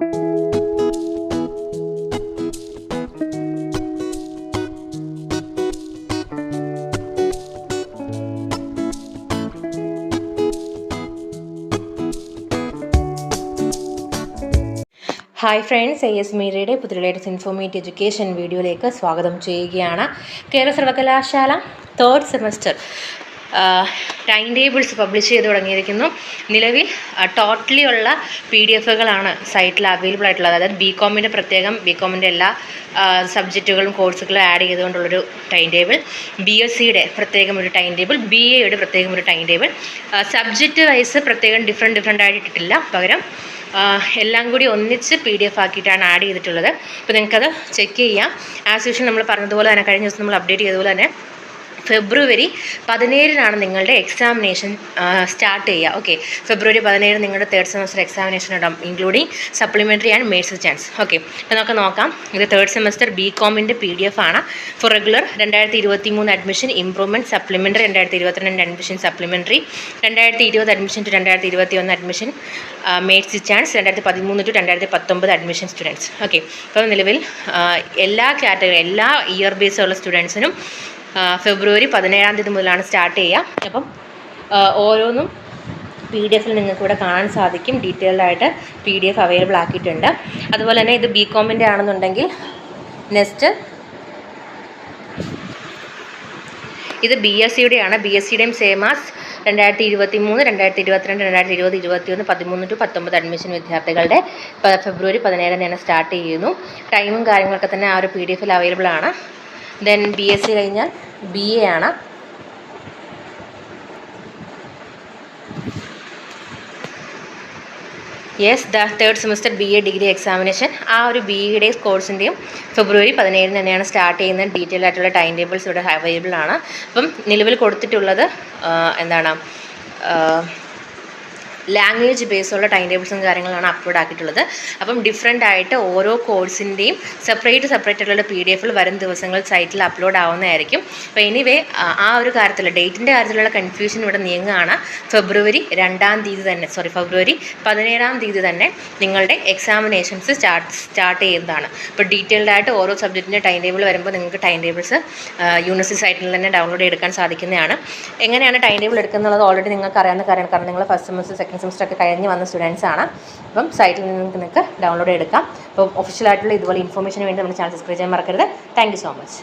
Hi friends, AS മീഡിയയുടെ പുതിയ latest informative education വീഡിയോയിലേക്ക് സ്വാഗതം ചെയ്യുകയാണ്. കേരള സർവകലാശാല third semester time tables publish ചെയ്ത് തുടങ്ങിയിരിക്കുന്നു. നിലവിൽ ടോട്ടലി ഉള്ള PDF-കളാണ് സൈറ്റിൽ അവൈലബിൾ ആയിട്ടുള്ളത്. അതായത് BCom-ൻ്റെ പ്രത്യേകം BCom-ൻ്റെ എല്ലാ സബ്ജക്റ്റുകളും കോഴ്സുകളും ആഡ് ചെയ്തുകൊണ്ടുള്ളൊരു ടൈം ടേബിൾ, BSc-യുടെ പ്രത്യേകം ഒരു ടൈം ടേബിൾ, BA-യുടെ പ്രത്യേകം ഒരു ടൈം ടേബിൾ, സബ്ജക്റ്റ് വൈസ് പ്രത്യേകം ഡിഫറെൻ്റ് ആയിട്ട് ഇട്ടിട്ടില്ല. പകരം എല്ലാം കൂടി ഒന്നിച്ച് PDF ആക്കിയിട്ടാണ് ആഡ് ചെയ്തിട്ടുള്ളത്. അപ്പോൾ നിങ്ങൾക്കത് ചെക്ക് ചെയ്യാം. ആസ് യൂഷ്വൽ നമ്മൾ പറഞ്ഞതുപോലെ തന്നെ കഴിഞ്ഞ ദിവസം നമ്മൾ അപ്ഡേറ്റ് ചെയ്തതുപോലെ തന്നെ ഫെബ്രുവരി 17 നിങ്ങളുടെ എക്സാമിനേഷൻ സ്റ്റാർട്ട് ചെയ്യുക. ഓക്കെ, ഫെബ്രുവരി 17 നിങ്ങളുടെ തേർഡ് സെമസ്റ്റർ എക്സാമിനേഷൻ ഉണ്ടാകും, including supplementary and mercy chance. Okay, അപ്പോൾ നമുക്ക് നോക്കാം. ഇത് തേർഡ് സെമസ്റ്റർ BCom-ൻ്റെ PDF ആണ്. For regular 2023 admission, improvement supplementary 2022 admission supplementary, 2020 admission to 2021 admission mercy chance, 2013 to 2019 admission students. Okay, അപ്പോൾ നിലവിൽ എല്ലാ കാറ്റഗറി എല്ലാ ഇയർ ബേസുള്ള സ്റ്റുഡൻസിനും ഫെബ്രുവരി 17 മുതലാണ് സ്റ്റാർട്ട് ചെയ്യുക. അപ്പം ഓരോന്നും PDF-ൽ നിങ്ങൾക്ക് ഇവിടെ കാണാൻ സാധിക്കും. ഡീറ്റെയിൽഡായിട്ട് PDF അവൈലബിൾ ആക്കിയിട്ടുണ്ട്. അതുപോലെ തന്നെ ഇത് BCom-ൻ്റെ ആണെന്നുണ്ടെങ്കിൽ നെക്സ്റ്റ് ഇത് BSc-യുടെ ആണ്. BSc-യുടെയും സെയിം ആസ് 2023, 2022, 2020, 2021, 13 ടു 19 അഡ്മിഷൻ വിദ്യാർത്ഥികളുടെ ഫെബ്രുവരി 17 സ്റ്റാർട്ട് ചെയ്യുന്നു. ടൈമും കാര്യങ്ങളൊക്കെ തന്നെ ആ ഒരു PDF-ൽ അവൈലബിൾ ആണ്. ദെൻ BSc കഴിഞ്ഞാൽ BA ആണ്. Yes, the third semester BA degree examination ആ ഒരു BA-യുടെ കോഴ്സിൻ്റെയും ഫെബ്രുവരി 17 തന്നെയാണ് സ്റ്റാർട്ട് ചെയ്യുന്നത്. ഡീറ്റെയിൽ ആയിട്ടുള്ള ടൈം ടേബിൾസ് ഇവിടെ അവൈലബിൾ ആണ്. അപ്പം നിലവിൽ കൊടുത്തിട്ടുള്ളത് ലാംഗ്വേജ് ബേസുള്ള ടൈം ടേബിൾസും കാര്യങ്ങളാണ് അപ്ലോഡ് ആക്കിയിട്ടുള്ളത്. അപ്പം ഡിഫറെൻ്റ് ആയിട്ട് ഓരോ കോഴ്സിൻ്റെയും സെപ്പറേറ്റ് ആയിട്ടുള്ള PDF-ൽ വരും ദിവസങ്ങളിൽ സൈറ്റിൽ അപ്ലോഡ് ആവുന്നതായിരിക്കും. അപ്പോൾ എനിവേ ആ ഒരു കാര്യത്തിൽ ഡേറ്റിൻ്റെ കാര്യത്തിലുള്ള കൺഫ്യൂഷൻ ഇവിടെ നീങ്ങുകയാണ്. ഫെബ്രുവരി 17 തന്നെ നിങ്ങളുടെ എക്സാമിനേഷൻസ് സ്റ്റാർട്ട് ചെയ്യുന്നതാണ്. ഇപ്പോൾ ഡീറ്റെയിൽഡ് ആയിട്ട് ഓരോ സബ്ജക്റ്റിൻ്റെ ടൈം ടേബിൾ വരുമ്പോൾ നിങ്ങൾക്ക് ടൈം ടേബിൾസ് യൂണിവേഴ്സിറ്റി സൈറ്റിൽ തന്നെ ഡൗൺലോഡ് എടുക്കാൻ സാധിക്കുന്നതാണ്. എങ്ങനെയാണ് ടൈം ടേബിൾ എടുക്കുന്നത് ഓൾറെഡി നിങ്ങൾക്ക് അറിയാവുന്ന കാര്യമാണ്. കാരണം നിങ്ങൾ ഫസ്റ്റ് സെമസ്റ്റർ സെക്കൻഡ് സെമസ്റ്റർ ഒക്കെ കഴിഞ്ഞ് വന്ന സ്റ്റുഡൻസ് ആണ്. അപ്പം സൈറ്റിൽ നിന്ന് നിങ്ങൾക്ക് ഡൗൺലോഡ് എടുക്കാം. അപ്പം ഒഫീഷ്യലായിട്ടുള്ള ഇതുപോലെ ഇൻഫോർമേഷന് വേണ്ടി നമ്മുടെ ചാനൽ സബ്സ്ക്രൈബ് ചെയ്യാൻ മറക്കരുത്. Thank you so much.